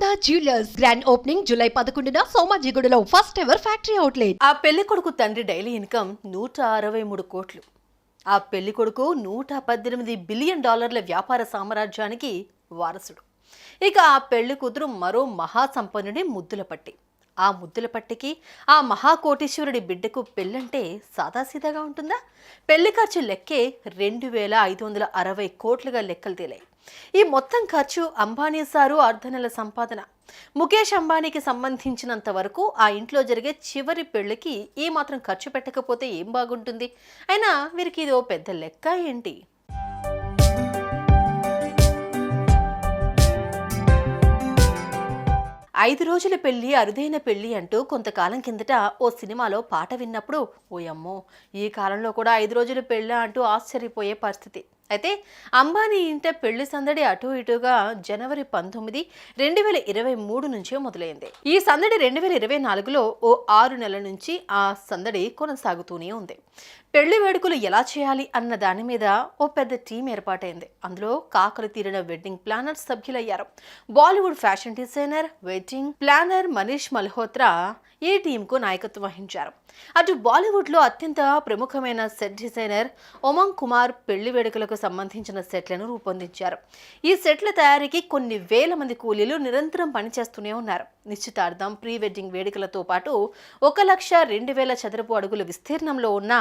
Sharada jewellers grand opening July 11న సోమాజిగూడలో first ever factory outlet. ఆ పెళ్లి కొడుకు తండ్రి డైలీ ఇన్కమ్ 163 కోట్లు. ఆ పెళ్లి కొడుకు $118 బిలియన్ వ్యాపార సామ్రాజ్యానికి వారసుడు. ఇక ఆ పెళ్లి కూతురు మరో మహాసంపన్నుడి ముద్దుల పట్టి. ఆ ముద్దుల పట్టికి ఆ మహాకోటీశ్వరుడి బిడ్డకు పెళ్ళంటే సాదాసీదాగా ఉంటుందా? పెళ్లి ఖర్చు లెక్కే 2560 కోట్లుగా లెక్కలు తేలాయి. ఈ మొత్తం ఖర్చు అంబానీ సారు అర్ధనెల సంపాదన. ముఖేష్ అంబానీకి సంబంధించినంత వరకు ఆ ఇంట్లో జరిగే చివరి పెళ్లికి ఈ మాత్రం ఖర్చు పెట్టకపోతే ఏం బాగుంటుంది? అయినా వీరికి ఇదో పెద్ద లెక్క ఏంటి? ఐదు రోజుల పెళ్లి అరుదైన పెళ్లి అంటూ కొంతకాలం కిందట ఓ సినిమాలో పాట విన్నప్పుడు ఓయమ్మో, ఈ కాలంలో కూడా 5 రోజుల పెళ్ళ అంటూ ఆశ్చర్యపోయే పరిస్థితి. అయితే అంబానీ ఇంట పెళ్లి సందడి అటు ఇటుగా జనవరి 19, 2023 నుంచే మొదలైంది. ఈ సందడి 2024లో ఓ 6 నెలల నుంచి ఆ సందడి కొనసాగుతూనే ఉంది. పెళ్లి వేడుకలు ఎలా చేయాలి అన్న దాని మీద ఓ పెద్ద టీం ఏర్పాటైంది. అందులో కాకలు తీరిన వెడ్డింగ్ ప్లానర్స్ సభ్యులయ్యారు. Bollywood fashion designer, wedding planner Manish Malhotra ఈ టీంకు నాయకత్వం వహించారు. అటు బాలీవుడ్లో అత్యంత ప్రముఖమైన సెట్ డిజైనర్ ఉమంగ్ కుమార్ పెళ్లి వేడుకలకు సంబంధించిన సెట్లను రూపొందించారు. ఈ సెట్ల తయారీకి కొన్ని వేల మంది కూలీలు నిరంతరం పనిచేస్తూనే ఉన్నారు. నిశ్చితార్థం, ప్రీ వెడ్డింగ్ వేడుకలతో పాటు 1,02,000 చదరపు అడుగుల విస్తీర్ణంలో ఉన్న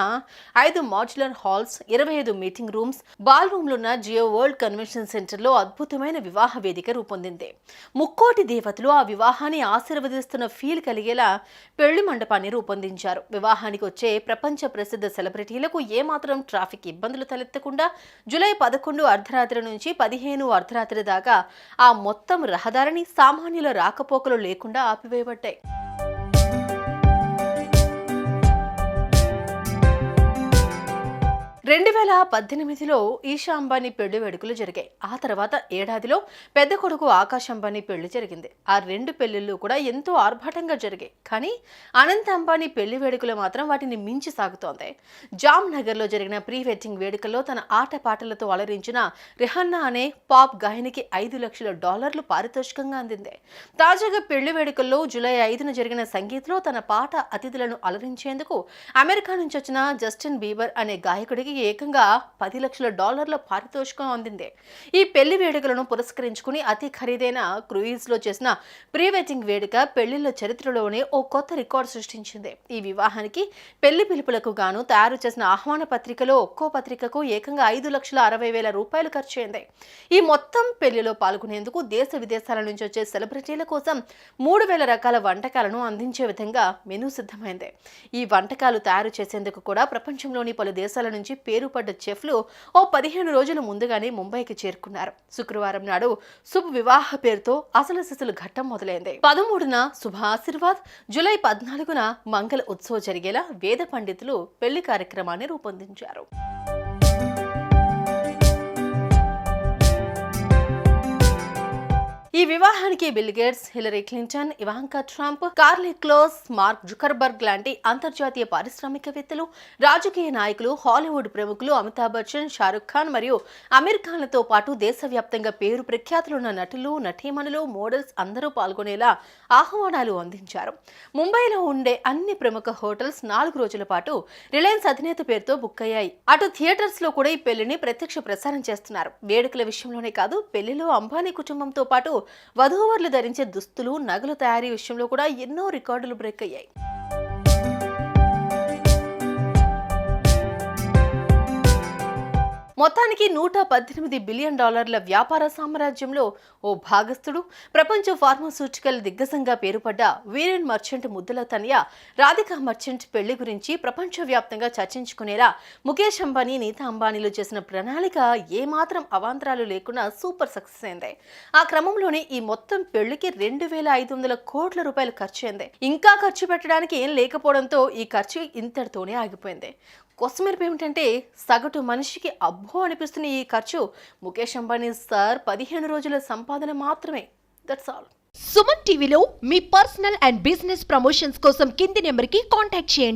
5 modular halls, 25 meeting rooms, ball రూమ్లున్న జియో వరల్డ్ కన్వెన్షన్ సెంటర్లో అద్భుతమైన వివాహ వేదిక రూపొందింది. 3 కోటి దేవతలు ఆ వివాహాన్ని ఆశీర్వదిస్తున్న ఫీల్ కలిగేలా పెళ్లి మండపాన్ని రూపొందించారు. వివాహానికి వచ్చే ప్రపంచ ప్రసిద్ధ సెలబ్రిటీలకు ఏమాత్రం ట్రాఫిక్ ఇబ్బందులు తలెత్తకుండా జూలై 11 అర్ధరాత్రి నుంచి 15 అర్ధరాత్రి దాకా ఆ మొత్తం రహదారిని సామాన్యుల రాకపోకలు లేకుండా ఆపివేయబడ్డాయి. 2018లో ఈషా అంబానీ పెళ్లి వేడుకలు జరిగాయి. ఆ తర్వాత ఏడాదిలో పెద్ద కొడుకు ఆకాష్ అంబానీ పెళ్లి జరిగింది. ఆ 2 పెళ్లిళ్ళు కూడా ఎంతో ఆర్భాటంగా జరిగాయి. కానీ అనంత్ అంబానీ పెళ్లి వేడుకలు మాత్రం వాటిని మించి సాగుతోంది. జామ్ నగర్లో జరిగిన ప్రీ వెడ్డింగ్ వేడుకల్లో తన ఆటపాటలతో అలరించిన రిహాన్నా అనే పాప్ గాయనికి $5 లక్షల పారితోషికంగా అందింది. తాజాగా పెళ్లి వేడుకల్లో జూలై 5న జరిగిన సంగీత్లో తన పాట అతిథులను అలరించేందుకు అమెరికా నుంచి వచ్చిన జస్టిన్ బీబర్ అనే గాయకుడికి ఏకంగా $10 లక్షల పారితోషికం అందింది. ఈ పెళ్లి వేడుకలను పురస్కరించుకుని అతి ఖరీదైన క్రూయిజ్ లో చేసిన ప్రీ వెడ్డింగ్ వేడుక పెళ్లిళ్ల చరిత్రలోనే ఓ కొత్త రికార్డు సృష్టించింది. ఈ వివాహానికి పెళ్లి పిలుపులకు గాను తయారు చేసిన ఆహ్వాన పత్రికలో ఒక్కో పత్రికకు ఏకంగా $5,60,000 ఖర్చయింది. ఈ మొత్తం పెళ్లిలో పాల్గొనేందుకు దేశ విదేశాల నుంచి వచ్చే సెలబ్రిటీల కోసం 3,000 రకాల వంటకాలను అందించే విధంగా మెనూ సిద్ధమైంది. ఈ వంటకాలు తయారు చేసేందుకు కూడా ప్రపంచంలోని పలు దేశాల నుంచి పేరుపడ్డ చెఫ్లు ఓ 15 రోజుల ముందుగానే ముంబైకి చేరుకున్నారు. శుక్రవారం నాడు శుభ వివాహ పేరుతో అసలు సిసలు ఘట్టం మొదలైంది. 13న శుభ ఆశీర్వాద్, జూలై 14న మంగళ ఉత్సవ్ జరిగేలా వేద పండితులు పెళ్లి కార్యక్రమాన్ని రూపొందించారు. ఈ వివాహానికి bill gates, Hillary Clinton, Ivanka Trump, Carly close, mark Zuckerberg లాంటి అంతర్జాతీయ పారిశ్రామికవేత్తలు, రాజకీయ నాయకులు, హాలీవుడ్ ప్రముఖులు అమితాబ్ బచ్చన్, షారుఖ్ ఖాన్ మరియు అమీర్ ఖాన్లతో పాటు దేశవ్యాప్తంగా పేరు ప్రఖ్యాతులున్న నటులు, నటీమణులు, మోడల్స్ అందరూ పాల్గొనేలా ఆహ్వానాలు అందించారు. ముంబైలో ఉండే అన్ని ప్రముఖ హోటల్స్ 4 రోజుల పాటు రిలయన్స్ అధినేత పేరుతో బుక్ అయ్యాయి. అటు థియేటర్స్ లో కూడా ఈ పెళ్లిని ప్రత్యక్ష ప్రసారం చేస్తున్నారు. వేడుకల విషయంలోనే కాదు, పెళ్లిలో అంబానీ కుటుంబంతో పాటు వధూవరులు ధరించే దుస్తులు, నగల తయారీ విషయంలో కూడా ఎన్నో రికార్డులు బ్రేక్ అయ్యాయి. మొత్తానికి $118 బిలియన్ వ్యాపార సామ్రాజ్యంలో ఓ భాగస్థుడు, ప్రపంచ ఫార్మాస్యూటికల్ దిగ్గజంగా పేరుపడ్డ వీరెన్ మర్చెంట్ ముద్దుల తనయ రాధికా మర్చెంట్ పెళ్లి గురించి ప్రపంచవ్యాప్తంగా చర్చించుకునేలా ముఖేష్ అంబానీ, నీతా అంబానీలు చేసిన ప్రణాళిక ఏమాత్రం అవాంతరాలు లేకుండా సూపర్ సక్సెస్ అయింది. ఆ క్రమంలోనే ఈ మొత్తం పెళ్లికి $2,500 కోట్ల ఖర్చు అయింది. ఇంకా ఖర్చు పెట్టడానికి ఏం లేకపోవడంతో ఈ ఖర్చు ఇంతటితోనే ఆగిపోయింది. కొసమెరుపు ఏమిటంటే సగటు మనిషికి అబ్బో అనిపిస్తున్న ఈ ఖర్చు ముఖేష్ అంబానీ సార్ 15 రోజుల సంపాదన మాత్రమే. That's all. సుమన్ టీవీలో మీ పర్సనల్ అండ్ బిజినెస్ ప్రమోషన్స్ కోసం కింది నెంబర్కి కాంటాక్ట్ చేయండి.